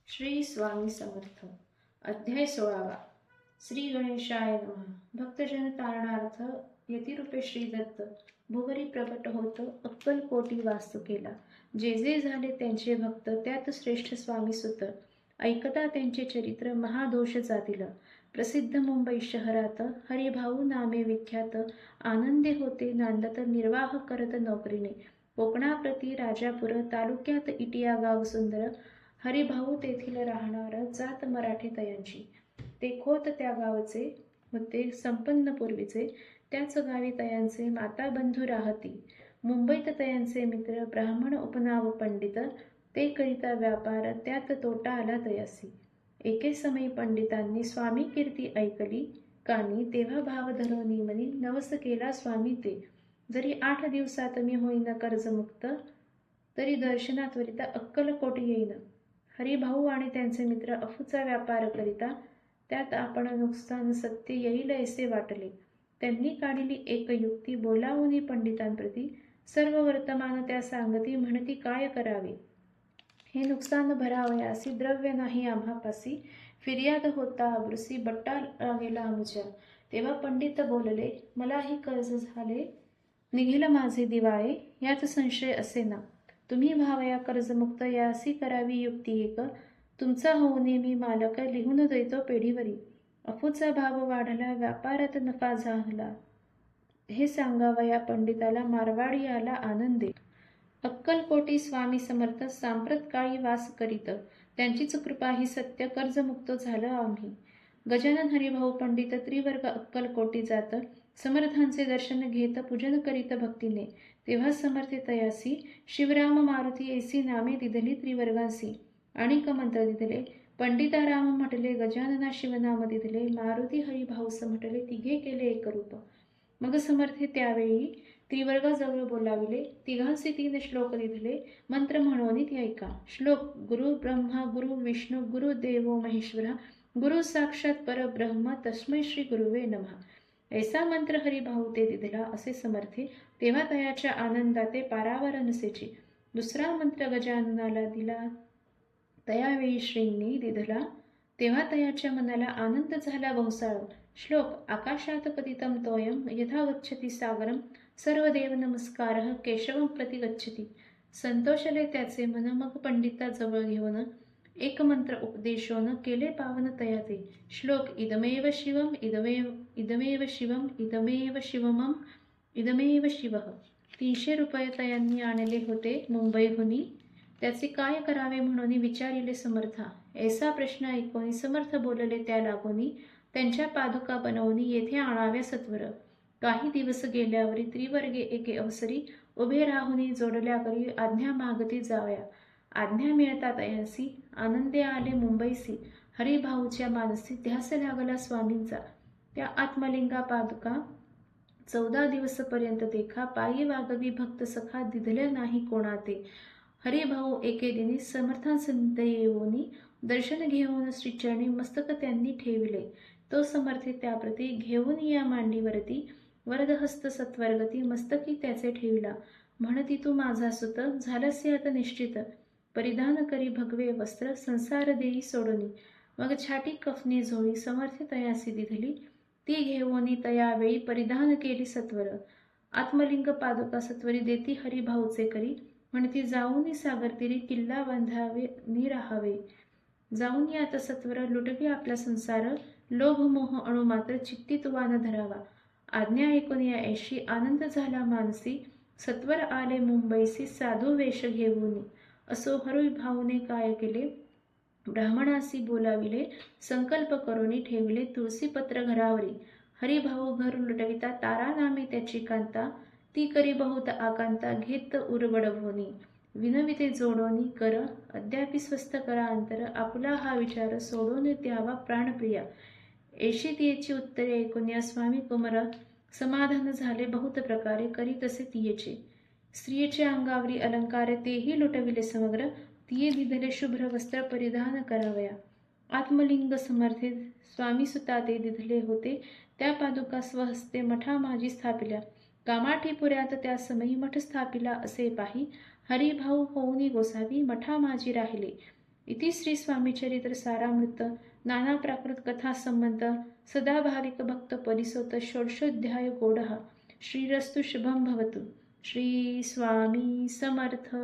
श्री स्वामी समर्थ. अध्याय 16. श्री गणेशाय नमः. भक्तजन तारणार्थ यतिरूपे श्री दत्त भुवरी प्रकट होत अक्कलकोटी वास्तू केला. जे जे झाले त्यांचे भक्त त्यात श्रेष्ठ स्वामी सुत. ऐकता त्यांचे चरित्र महादोष जातील. प्रसिद्ध मुंबई शहरात हरिभाऊ नामे विख्यात. आनंदी होते नांदत निर्वाह करत नोकरीने. कोकणाप्रती राजापूर तालुक्यात इटिया गाव सुंदर. हरिभाऊ तेथील राहणार जात मराठी तयांची. ते खोत त्या गावचे होते संपन्न पूर्वीचे. त्याच गावी तयांचे माता बंधू राहती. मुंबईत तयांचे मित्र ब्राह्मण उपनाव पंडित. ते करिता व्यापार त्यात तोटा आला तयासी. एके समयी पंडितांनी स्वामी कीर्ती ऐकली कानी. तेव्हा भाव धरोनी मनी नवस केला स्वामी ते. जरी 8 दिवसात मी होईन कर्जमुक्त. तरी दर्शनात्वरिता अक्कलकोटी येईन. हरिभाऊ आणि त्यांचे मित्र अफूचा व्यापार करिता. त्यात आपण नुकसान सत्य येईल असे वाटले. त्यांनी काढली एक युक्ती बोलावून पंडितांप्रती. सर्व वर्तमान त्या सांगती म्हणती काय करावे. हे नुकसान भरावयासी द्रव्य नाही आम्हापासी. फिर्याद होता अब्रुसी बट्टा लागेला आमच्या. तेव्हा पंडित बोलले मलाही कर्ज झाले निघेल माझे दिवाळे. यात संशय असे ना. तुम्ही व्हावया कर्जमुक्त यासी करावी युक्ती एक. तुमचा होऊने मी मालक लिहून देतो पेढीवरी. अफूचा भाव वाढला व्यापारात नफा झाला. हे सांगावया पंडिताला मारवाडी आला आनंदे. अक्कलकोटी स्वामी समर्थ सांप्रत काळी वास करीत. त्यांचीच कृपा ही सत्य कर्जमुक्त झालं आम्ही. गजानन हरिभाऊ पंडित त्रिवर्ग अक्कलकोटी जात. समर्थांचे दर्शन घेत पूजन करीत भक्तीने. तेव्हा समर्थे तयासी शिवराम मारुती ऐसी नामे दिधली त्रिवर्गासी. अनेक मंत्र दिधले. पंडिताराम म्हटले गजानना शिवनाम दिधले. मारुती हरिभाऊस म्हटले तिघे केले एकरूप. मग समर्थे त्यावेळी त्रिवर्गाजवळ बोलाविले. तिघांचे 3 श्लोक दिधले. मंत्र म्हणून ती ऐका. श्लोक गुरु ब्रह्मा गुरु विष्णू गुरु देवो महेश्वरा गुरु साक्षात परब्रह्म तस्मै श्री गुरुवे नमः. ऐसा मंत्र हरिभाऊ ते दिधला असे समर्थे. तेव्हा तयाच्या आनंदाते पारावर नसेची. दुसरा मंत्र गजाननाला दिला. तयावेळी श्रींनी दिधला. तेव्हा तयाच्या मनाला आनंद झाला बहुसाळ. श्लोक आकाशात पतितं तोयम यथा गच्छति सागरम सर्व देव नमस्कारः केशवं प्रति गच्छति. संतोषले त्याचे मन. मग पंडिताजवळ घेऊन एक मंत्र उपदेशोन केले पावन तयाते. श्लोक इदमेव शिवम इदमेव शिवम इदमेव शिवमम इदमेव शिवः. 300 रुपये तयांनी आणले होते मुंबईहुनी. त्याचे काय करावे म्हणून विचारिले समर्था. ऐसा प्रश्न ऐकून समर्थ बोलले त्या लागोनी. त्यांच्या पादुका बनवून येथे आणाव्या सत्वर. काही दिवस गेल्यावरी त्रिवर्गे एके अवसरी उभे राहुनी जोडल्या करी आज्ञा मागती जावया. आज्ञा मिळता तयांसी आनंदे आले मुंबईसी. हरिभाऊच्या मानसी ध्यास लागला स्वामींचा. त्या आत्मलिंगा पादुका 14 दिवसपर्यंत देखा. पायी वागवी भक्त सखा दिधल्या नाही कोणाते. हरिभाऊ एके दिनी समर्थांसंत येऊनी दर्शन घेऊन श्रीचरणी मस्तक त्यांनी ठेविले. तो समर्थे त्याप्रती घेऊन या मांडीवरती वरदहस्त सत्वर्गती मस्तकी त्याचे ठेविला. म्हणती तू माझा सुत झालंसे आता निश्चित. परिधान करी भगवे वस्त्र संसार देई सोडूनी. मग छाटी कफनी झोळी समर्थे तयासी दिधली. ती घेऊनी तयावेळी परिधान केली सत्वर. आत्मलिंग पादुका सत्वरी देती हरिभाऊचे करी. म्हणती जाऊनी सागरतीरी किल्ला बांधावे नि राहावे. जाऊन यात सत्वर लुटवी आपला संसार. लोभ मोह अणु मात्र चित्ती तुवा न धरावा. आज्ञा ऐकून या ऐशी आनंद झाला मानसी. सत्वर आले मुंबईसी साधू वेश घेऊनी. असो हरिभाऊने काय केले. ब्राह्मणासी बोलाविले. संकल्प करूनी ठेवले तुळसीपत्र घरावरी. हरिभाऊ घर लुटविता तारा नामे त्याची कांता. ती करी बहुत आकांता घेत उरबडवोनी. विनविते जोडोनी कर अद्यापि स्वस्थ करा अंतर. आपला हा विचार सोडून द्यावा प्राणप्रिया. ऐशी तियेची उत्तरे ऐकून या स्वामी कुमार समाधान झाले बहुत प्रकारे करी तसे तियेचे. स्त्रियेच्या अंगावरी अलंकार तेही लुटविले समग्र. तिये दिधले शुभ्र वस्त्र परिधान करावया. आत्मलिंग समर्थे स्वामी सुता ते दिधले होते. त्या पादुका स्वहस्ते मठा माझी स्थापिल्या. कामाठीपुऱ्यात त्या समयी मठ स्थापिला असे पाही. हरिभाऊ होऊनी गोसावी मठा माझी राहिले. इति श्री स्वामी चरित्र सारामृत नाना प्राकृत कथा संबंध सदा भाविक भक्त परिसोत षोडशोध्याय गौडः श्रीरस्तु शुभं भवतु. श्री स्वामी समर्थ.